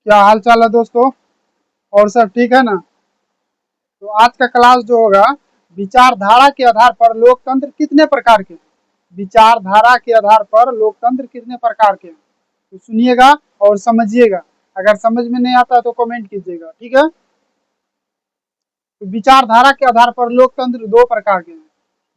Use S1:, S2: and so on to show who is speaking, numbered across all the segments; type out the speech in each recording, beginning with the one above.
S1: क्या हाल चाल है दोस्तों। और सब ठीक है ना। तो आज का क्लास जो होगा, विचारधारा के आधार पर लोकतंत्र कितने प्रकार के हैं। विचारधारा के आधार पर लोकतंत्र कितने प्रकार के हैं, तो सुनिएगा और समझिएगा। अगर समझ में नहीं आता है तो कमेंट कीजिएगा, ठीक है। तो विचारधारा के आधार पर लोकतंत्र दो प्रकार के हैं।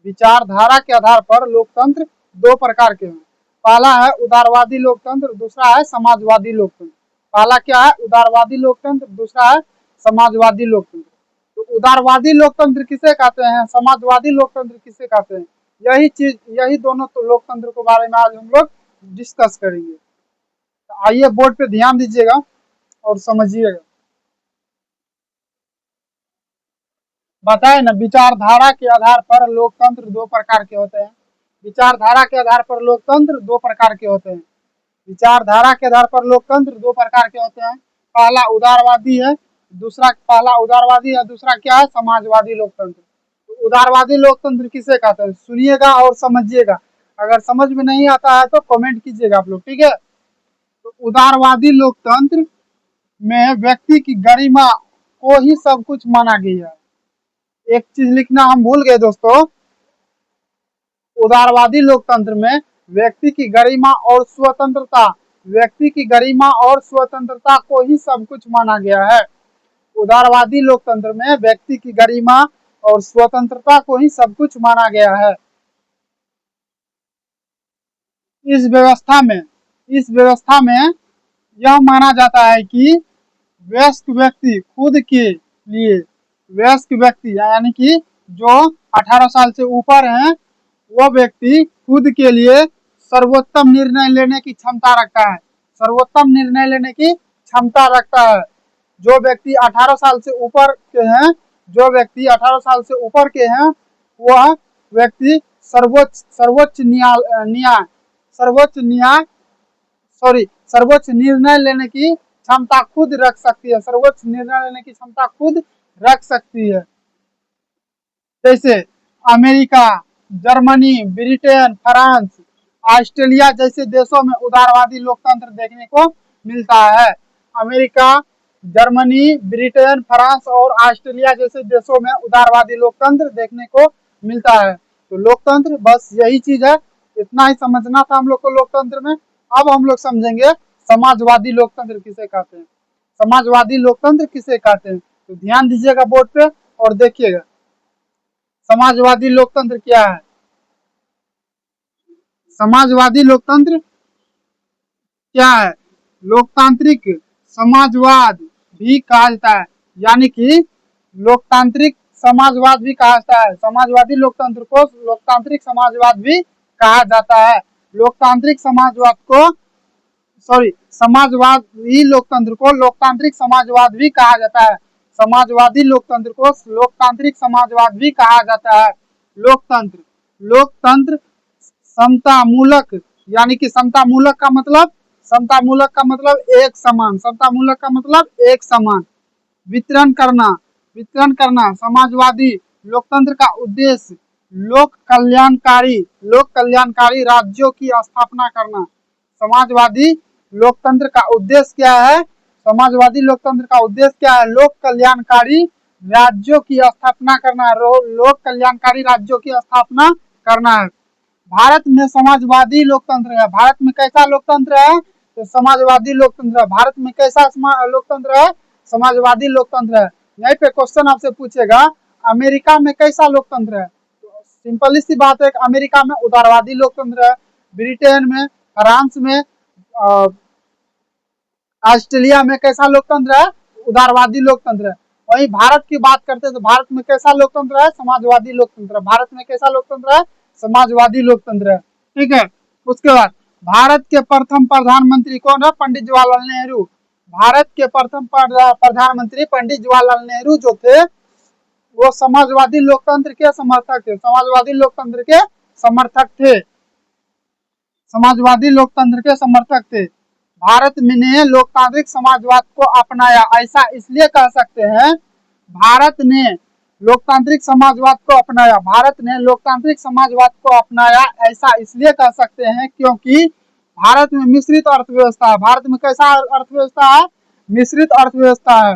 S1: विचारधारा के आधार पर लोकतंत्र दो प्रकार के हैं। पहला है उदारवादी लोकतंत्र, दूसरा है समाजवादी लोकतंत्र। पहला क्या है? उदारवादी लोकतंत्र। दूसरा है समाजवादी लोकतंत्र। तो उदारवादी लोकतंत्र किसे कहते हैं, समाजवादी लोकतंत्र किसे कहते हैं, यही दोनों तो लोकतंत्र के बारे में आज हम लोग डिस्कस करेंगे। तो आइए बोर्ड पे ध्यान दीजिएगा और समझिएगा। बताए ना, विचारधारा के आधार पर लोकतंत्र दो प्रकार के होते हैं। विचारधारा के आधार पर लोकतंत्र दो प्रकार के होते हैं। विचारधारा के आधार पर लोकतंत्र दो प्रकार के होते हैं। पहला उदारवादी है, पहला उदारवादी है, दूसरा क्या है? समाजवादी लोकतंत्र। तो उदारवादी लोकतंत्र किसे कहते हैं, सुनिएगा और समझिएगा। अगर समझ में नहीं आता है तो कमेंट कीजिएगा आप लोग, ठीक है। तो उदारवादी लोकतंत्र में व्यक्ति की गरिमा को ही सब कुछ माना गया है। एक चीज लिखना हम भूल गए दोस्तों, उदारवादी लोकतंत्र में व्यक्ति की गरिमा और स्वतंत्रता, व्यक्ति की गरिमा और स्वतंत्रता को ही सब कुछ माना गया है। उदारवादी लोकतंत्र में व्यक्ति की गरिमा और स्वतंत्रता को ही सब कुछ माना गया है। इस व्यवस्था में यह माना जाता है कि वयस्क व्यक्ति खुद के लिए, वयस्क व्यक्ति यानी कि जो 18 साल से ऊपर हैं, वो व्यक्ति खुद के लिए सर्वोत्तम निर्णय लेने की क्षमता रखता है। सर्वोत्तम निर्णय लेने की क्षमता रखता है। जो व्यक्ति 18 साल से ऊपर के हैं, जो व्यक्ति 18 साल से ऊपर के हैं, वह व्यक्ति सर्वोच्च निर्णय लेने की क्षमता खुद रख सकती है। सर्वोच्च निर्णय लेने की क्षमता खुद रख सकती है। जैसे America, Germany, Britain, France, Australia जैसे देशों में उदारवादी लोकतंत्र देखने को मिलता है। अमेरिका, जर्मनी, ब्रिटेन, फ्रांस और ऑस्ट्रेलिया जैसे देशों में उदारवादी लोकतंत्र देखने को मिलता है। तो लोकतंत्र बस यही चीज है, इतना ही समझना था हम लोग को लोकतंत्र में। अब हम लोग समझेंगे समाजवादी लोकतंत्र किसे कहते हैं। समाजवादी लोकतंत्र किसे कहते हैं, तो ध्यान दीजिएगा बोर्ड पे और देखिएगा समाजवादी लोकतंत्र क्या है। समाजवादी लोकतंत्र क्या है? लोकतांत्रिक समाजवाद भी कहा जाता है, यानी कि लोकतांत्रिक समाजवाद भी कहा जाता है। समाजवादी लोकतंत्र को लोकतांत्रिक समाजवाद भी कहा जाता है। लोकतांत्रिक समाजवाद को समाजवादी लोकतंत्र को लोकतांत्रिक समाजवाद भी कहा जाता है। समाजवादी लोकतंत्र को लोकतांत्रिक समाजवाद भी कहा जाता है। लोकतंत्र समता मूलक, यानी कि समता मूलक का मतलब एक समान, समता मूलक का मतलब एक समान वितरण करना। समाजवादी लोकतंत्र का उद्देश्य लोक कल्याणकारी राज्यों की स्थापना करना। समाजवादी लोकतंत्र का उद्देश्य क्या है? समाजवादी लोकतंत्र का उद्देश्य क्या है? लोक कल्याणकारी राज्यों की स्थापना करना, लोक कल्याणकारी राज्यों की स्थापना करना है। भारत में समाजवादी लोकतंत्र है। भारत में कैसा लोकतंत्र है? तो समाजवादी लोकतंत्र है। भारत में कैसा लोकतंत्र है? समाजवादी लोकतंत्र है। यहीं पे क्वेश्चन आपसे पूछेगा अमेरिका में कैसा लोकतंत्र है, तो सिंपल सी बात है, अमेरिका में उदारवादी लोकतंत्र है। ब्रिटेन में, फ्रांस में, ऑस्ट्रेलिया में कैसा लोकतंत्र है? उदारवादी लोकतंत्र है। वहीं भारत की बात करते हैं तो भारत में कैसा लोकतंत्र है? समाजवादी लोकतंत्र। भारत में कैसा लोकतंत्र है? समाजवादी लोकतंत्र है, ठीक है। उसके बाद भारत के प्रथम प्रधानमंत्री कौन है? पंडित जवाहरलाल नेहरू। भारत के प्रथम प्रधानमंत्री पंडित जवाहरलाल नेहरू जो थे, वो समाजवादी लोकतंत्र के समर्थक थे। समाजवादी लोकतंत्र के समर्थक थे। समाजवादी लोकतंत्र के समर्थक थे। भारत ने लोकतांत्रिक समाजवाद को अपनाया, ऐसा इसलिए कह सकते हैं, भारत ने लोकतांत्रिक समाजवाद को अपनाया, भारत ने लोकतांत्रिक समाजवाद को अपनाया ऐसा इसलिए कह सकते हैं क्योंकि भारत में मिश्रित अर्थव्यवस्था है। भारत में कैसा अर्थव्यवस्था है? मिश्रित अर्थव्यवस्था है।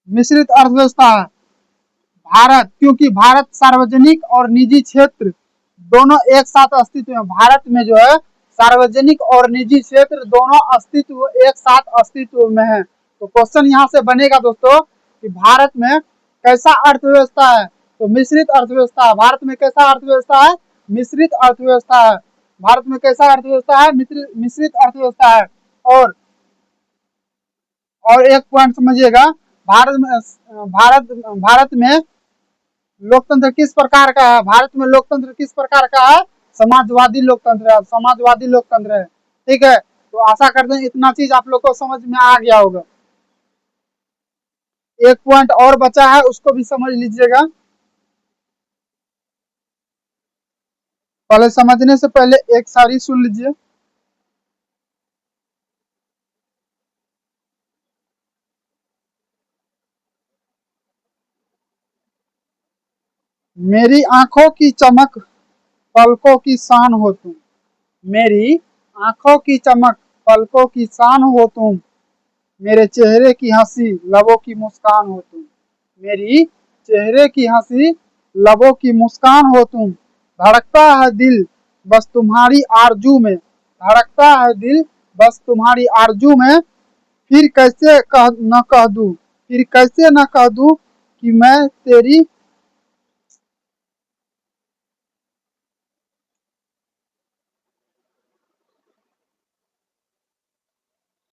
S1: मिश्रित अर्थव्यवस्था है भारत, क्योंकि भारत सार्वजनिक और निजी क्षेत्र दोनों एक साथ अस्तित्व में, भारत में जो है सार्वजनिक और निजी क्षेत्र दोनों अस्तित्व एक साथ अस्तित्व में है। तो क्वेश्चन यहाँ से बनेगा दोस्तों कि भारत में कैसा अर्थव्यवस्था है, तो मिश्रित अर्थव्यवस्था है। भारत में कैसा अर्थव्यवस्था है, मिश्रित अर्थव्यवस्था है। भारत में कैसा अर्थव्यवस्था है, मिश्रित अर्थव्यवस्था है। और और एक पॉइंट समझिएगा, भारत में लोकतंत्र किस प्रकार का है, भारत में लोकतंत्र किस प्रकार का है, समाजवादी लोकतंत्र है, समाजवादी लोकतंत्र है। ठीक है, तो आशा करते हैं इतना चीज आप लोग को समझ में आ गया होगा। एक पॉइंट और बचा है, उसको भी समझ लीजिएगा। पहले समझने से पहले एक शायरी सुन लीजिए। मेरी आंखों की चमक पलकों की शान हो तुम, मेरी आंखों की चमक पलकों की शान हो तुम, मेरे चेहरे की हंसी लबों की मुस्कान हो तुम, मेरी चेहरे की हंसी लबों की मुस्कान हो तुम, धड़कता है दिल बस तुम्हारी आरजू में, धड़कता है दिल बस तुम्हारी आरजू में, फिर कैसे न कह दूं, फिर कैसे न कह दूं कि मैं तेरी